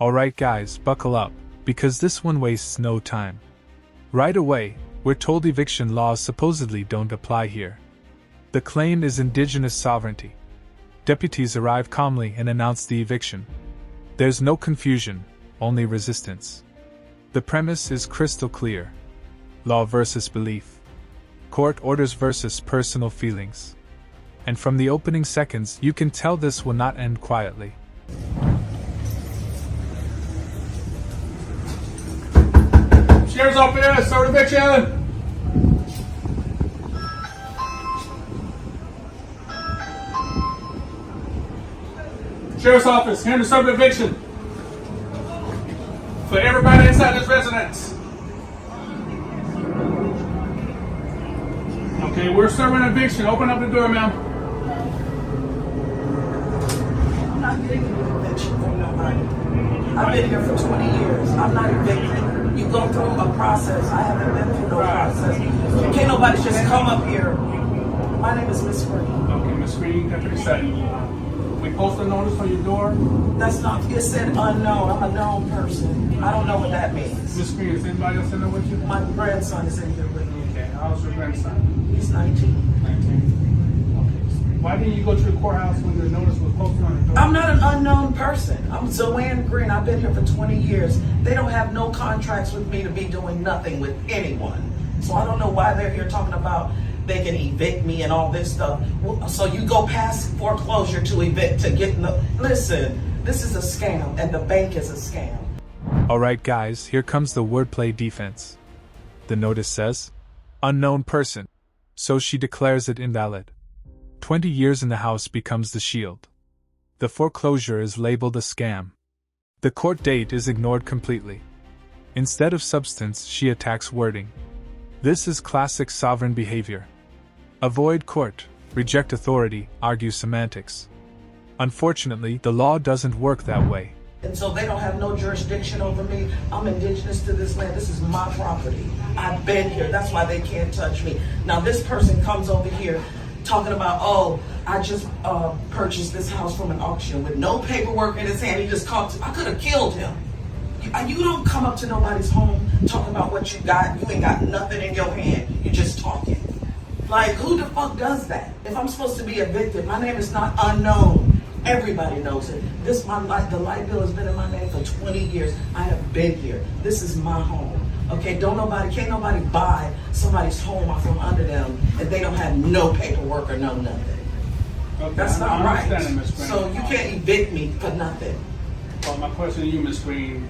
Alright guys, buckle up, because this one wastes no time. Right away, we're told eviction laws supposedly don't apply here. The claim is indigenous sovereignty. Deputies arrive calmly and announce the eviction. There's no confusion, only resistance. The premise is crystal clear. Law versus belief. Court orders versus personal feelings. And from the opening seconds, you can tell this will not end quietly. Sheriff's office, start eviction! Sheriff's office, here to serve eviction. For everybody inside this residence. Okay, we're serving eviction. Open up the door, ma'am. I'm not getting an eviction from nobody. I've been here for 20 years. I'm not evicted. You go through a process. I haven't been through no process. Can't nobody just come up here. My name is Miss Green. Okay, Miss Green, Deputy Second. We post a notice on your door. That's not, it said unknown. I'm a known person. I don't know what that means. Miss Green, is anybody else in there with you? My grandson is in here with me. Okay, how's your grandson? He's 19. 19. Okay. Why didn't you go to the courthouse when the notice was posted on the door? I'm not an unknown person. I'm Zoanne Green. I've been here for 20 years. They don't have no contracts with me to be doing nothing with anyone. So I don't know why they're here talking about they can evict me and all this stuff. So you go past foreclosure to evict to get listen, this is a scam and the bank is a scam. Alright guys, here comes the wordplay defense. The notice says, unknown person. So she declares it invalid. 20 years in the house becomes the shield. The foreclosure is labeled a scam. The court date is ignored completely. Instead of substance, she attacks wording. This is classic sovereign behavior. Avoid court, reject authority, argue semantics. Unfortunately, the law doesn't work that way. And so they don't have no jurisdiction over me. I'm indigenous to this land. This is my property. I've been here. That's why they can't touch me. Now this person comes over here talking about, oh, I just purchased this house from an auction with no paperwork in his hand. He just called. I could have killed him. You don't come up to nobody's home talking about what you got. You ain't got nothing in your hand. You just talking. Like, who the fuck does that? If I'm supposed to be evicted, my name is not unknown. Everybody knows it. The light bill has been in my name for 20 years. I have been here. This is my home. Okay, can't nobody buy somebody's home off from under them and they don't have no paperwork or no nothing. Okay, That's not right. So you can't evict me for nothing. Well, my question to you, Miss Green,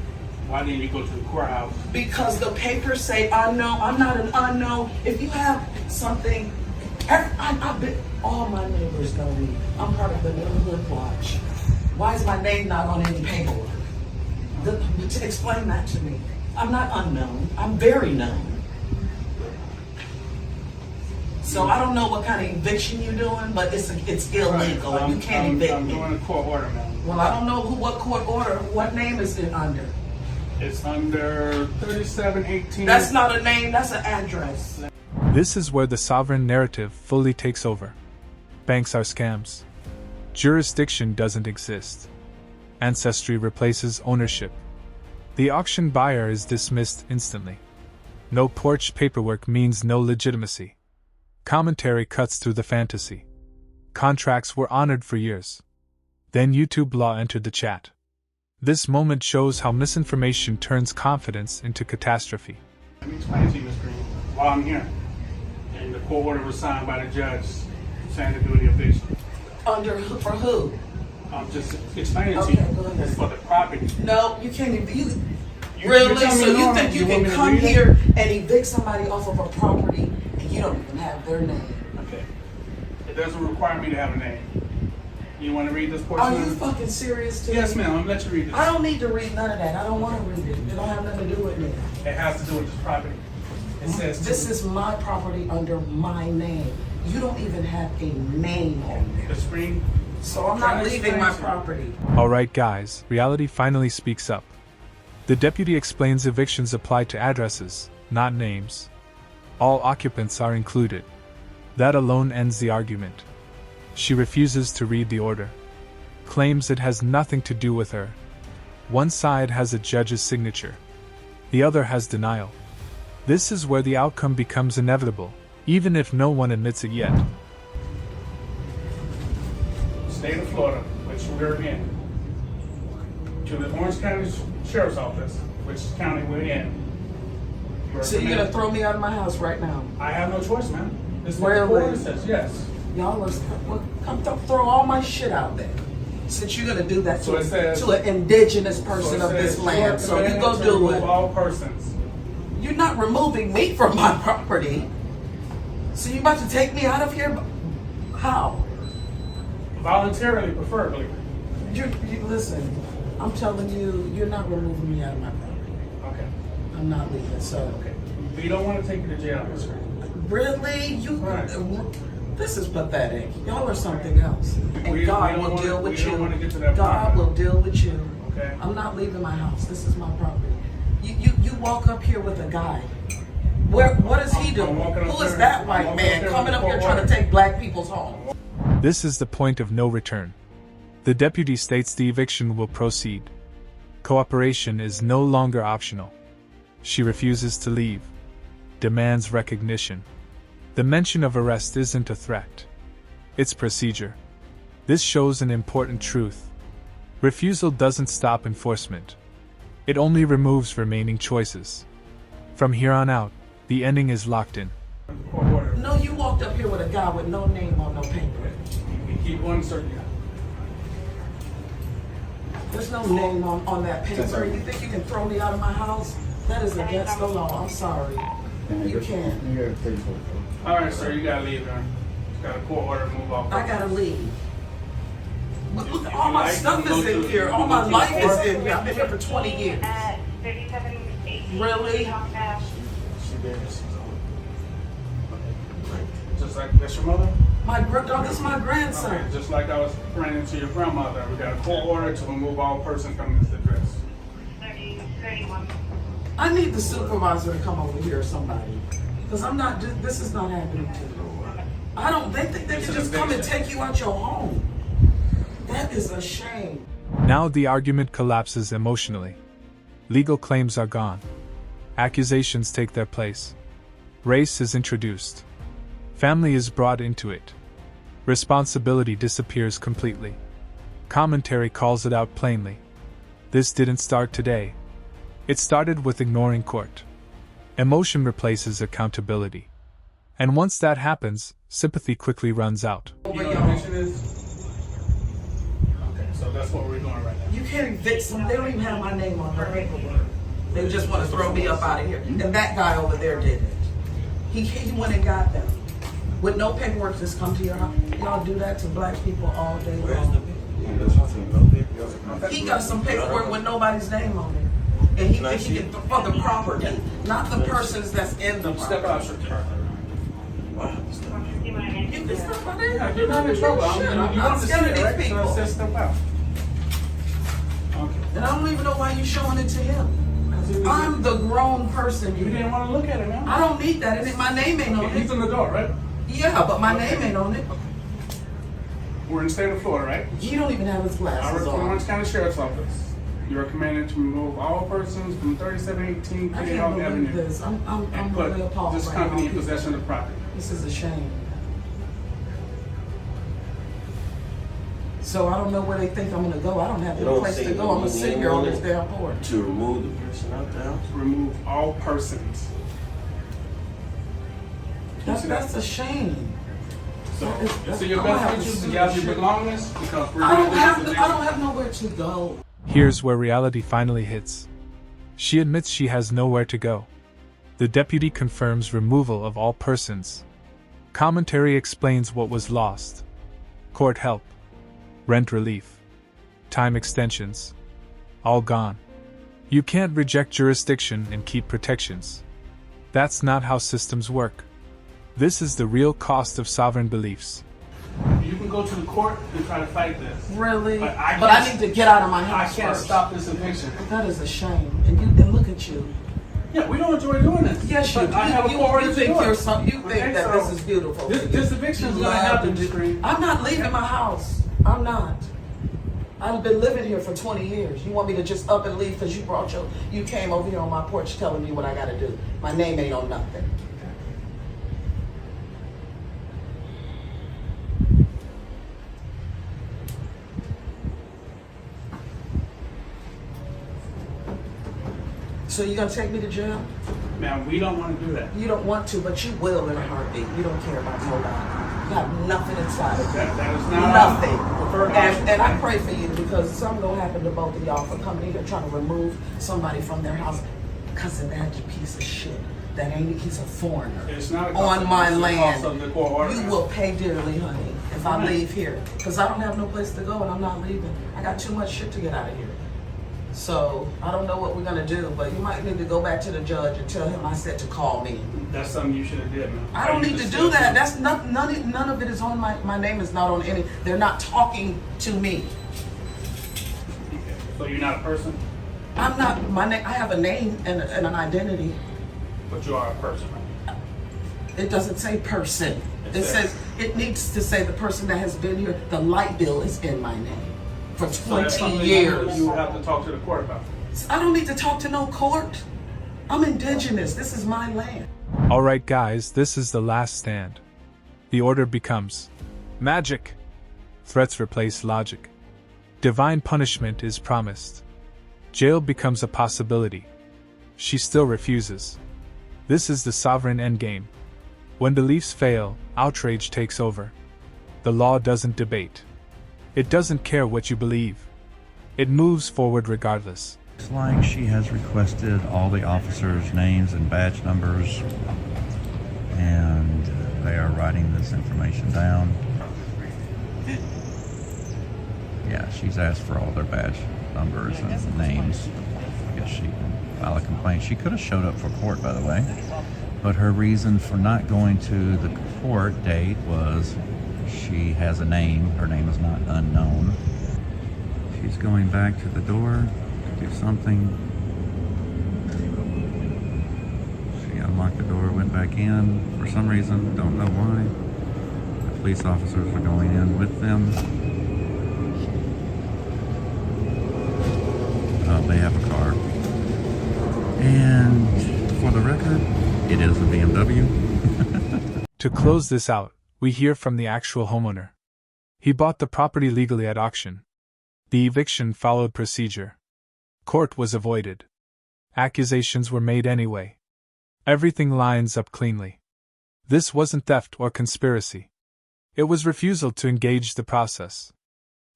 why didn't you go to the courthouse? Because the papers say unknown. I'm not an unknown. If you have something, I've been, all my neighbors know me. I'm part of the neighborhood watch. Why is my name not on any paperwork? Explain that to me. I'm not unknown. I'm very known. So I don't know what kind of eviction you're doing, but it's illegal and you can't evict me. I'm doing a court order, ma'am. Well, I don't know what court order. What name is it under? It's under 3718. That's not a name. That's an address. This is where the sovereign narrative fully takes over. Banks are scams. Jurisdiction doesn't exist. Ancestry replaces ownership. The auction buyer is dismissed instantly. No porch paperwork means no legitimacy. Commentary cuts through the fantasy. Contracts were honored for years. Then YouTube law entered the chat. This moment shows how misinformation turns confidence into catastrophe. Let me explain to you, Ms. Green, while I'm here. And the court order was signed by the judge saying to do the eviction. For who? I'm just explaining to Okay, you. go ahead. It's for the property. No, you can't evict. You're Really? telling me So you no? think you You want can me to come read it? here and evict somebody off of a property and you don't even have their name? Okay. It doesn't require me to have a name. You want to read this portion? Are you fucking serious, too? Yes, ma'am. I'm going to let you read this. I don't need to read none of that. I don't want to read it. It don't have nothing to do with me. It has to do with this property. It says This is my property under my name. You don't even have a name on there. the screen. So I'm not leaving my property. Alright guys, reality finally speaks up. The deputy explains evictions apply to addresses, not names. All occupants are included. That alone ends the argument. She refuses to read the order. Claims it has nothing to do with her. One side has a judge's signature. The other has denial. This is where the outcome becomes inevitable, even if no one admits it yet. State of Florida, which we're in, to the Orange County Sheriff's Office, which county we're in. So you're gonna throw me out of my house right now? I have no choice, man. This is what Really? the order says, yes. Y'all come throw all my shit out there. Since you're gonna do that So it says- to an indigenous person So of it this says, land, so you go to do remove it. all persons. You're not removing me from my property. So you about to take me out of here? How? Voluntarily, preferably. You listen. I'm telling you, you're not removing me out of my property. Okay. I'm not leaving. So Okay. We don't want to take you to jail, Mr. really, you. Right. This is pathetic. Y'all are something else, and We God don't will wanna- deal we with don't you. wanna get to that God point. will deal with you. Okay. I'm not leaving my house. This is my property. You walk up here with a guy. What is he I'm doing? walking up Who is there- that I'm white walking man up there coming with up here court trying to order. take black people's home? This is the point of no return. The deputy states the eviction will proceed. Cooperation is no longer optional. She refuses to leave. Demands recognition. The mention of arrest isn't a threat. It's procedure. This shows an important truth. Refusal doesn't stop enforcement. It only removes remaining choices. From here on out, the ending is locked in. Court order. No, you walked up here with a guy with no name on no paper. You keep one certain. There's no name on that paper. You think you can throw me out of my house? That is against the law. I'm sorry. You can't. All right, sir, you gotta leave, man. You got a court order to move off. I gotta leave. Look, all my Like, stuff you is go in to- here. you All go my to life the is court. in here. I've been here for 20 years. 3718. Really? Just like, that's your mother? This is my grandson. Okay, just like I was praying to your grandmother, we got a court order to remove all persons coming to this address. 31. I need the supervisor to come over here or somebody. Because I'm not, this is not happening to me. They think they can just come and take you out your home. That is a shame. Now the argument collapses emotionally. Legal claims are gone. Accusations take their place. Race is introduced. Family is brought into it. Responsibility disappears completely. Commentary calls it out plainly. This didn't start today. It started with ignoring court. Emotion replaces accountability. And once that happens, sympathy quickly runs out. You know what eviction is? Okay, so that's what we're doing right now. You can't evict some. They don't even have my name on their paperwork. They just want to throw me up out of here. And that guy over there did it. He went and got them. With no paperwork, just come to your house. Y'all do that to black people all day long. He got some paperwork with nobody's name on it. And he thinks he can, for the property, not the persons that's in the Step out, property. sir. You can step out there. Yeah, you're not in trouble. I'm You not want to see scared it, of right? these So it people. says step out. Okay. And I don't even know why you're showing it to him. I'm the grown person. You didn't want to look at it, man. I don't need that. And my name ain't on He's it. in the door, right? Yeah, but my name ain't on it. We're in the state of Florida, right? He don't even have his I work glasses for the on. Orange County Sheriff's Office. You are commanded to remove all persons from 3718 I Freakout can't believe Avenue this. I'm and put really appalled this right company in now. possession of the property. This is a shame. So I don't know where they think I'm gonna go. I don't have They no don't place say to go. no I'm gonna sit name here on on this it. damn porch. To remove the person out the house? Remove all persons. That's a shame. So, That's- so your I'm gonna best have to interest is sue to gather this your shit. belongings because we're I don't doing have this I don't have nowhere to go. Here's where reality finally hits. She admits she has nowhere to go. The deputy confirms removal of all persons. Commentary explains what was lost. Court help. Rent relief. Time extensions. All gone. You can't reject jurisdiction and keep protections. That's not how systems work. This is the real cost of sovereign beliefs. You can go to the court and try to fight this. Really? But I can't- need to get out of my I house can't first. stop this eviction. That is a shame. And look at you. Yeah, we don't enjoy doing this. Yes, you But do. I have a You court order to think do it. you're some, you think Okay, that so this is beautiful. This eviction is You going to love happen, to do- Screen. I'm not leaving my house. I'm not. I've been living here for 20 years. You want me to just up and leave because you came over here on my porch telling me what I gotta do. My name ain't on nothing. So you gonna take me to jail? Ma'am, we don't want to do that. You don't want to, but you will in a heartbeat. You don't care about nobody. You have nothing inside of you. That is not Nothing. our preferred And I pray for you because something gonna happen to both of y'all for coming here trying to remove somebody from their house because of that piece of shit. That ain't he's a foreigner It's not a on my it's a land. cost of the court order. You will pay dearly, honey, if I leave here because I don't have no place to go and I'm not leaving. I got too much shit to get out of here. So I don't know what we're gonna do, but you might need to go back to the judge and tell him I said to call me. That's something you should have did, man. I don't need to do that. That's not none of it is on my name is not on any. They're not talking to me. So you're not a person, I'm not my name. I have a name and an identity. but you are a person. Right? It doesn't say person. It says- says it needs to say the person that has been here. The light bill is in my name for So that's 20 something years. you have to talk to the court about. I don't need to talk to no court. I'm indigenous. This is my land. Alright, guys, this is the last stand. The order becomes magic. Threats replace logic. Divine punishment is promised. Jail becomes a possibility. She still refuses. This is the sovereign endgame. When beliefs fail, outrage takes over. The law doesn't debate. It doesn't care what you believe. It moves forward regardless. Looks like she has requested all the officers' names and badge numbers, and they are writing this information down. Yeah, she's asked for all their badge numbers and names. I guess she can file a complaint. She could have showed up for court, by the way, but her reason for not going to the court date was she has a name. Her name is not unknown. She's going back to the door to do something. She unlocked the door, went back in for some reason, don't know why. The police officers are going in with them. They have a car. And for the record, it is a BMW. To close this out, we hear from the actual homeowner. He bought the property legally at auction. The eviction followed procedure. Court was avoided. Accusations were made anyway. Everything lines up cleanly. This wasn't theft or conspiracy. It was refusal to engage the process.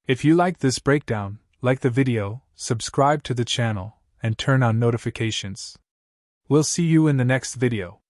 If you like this breakdown, like the video, subscribe to the channel, and turn on notifications. We'll see you in the next video.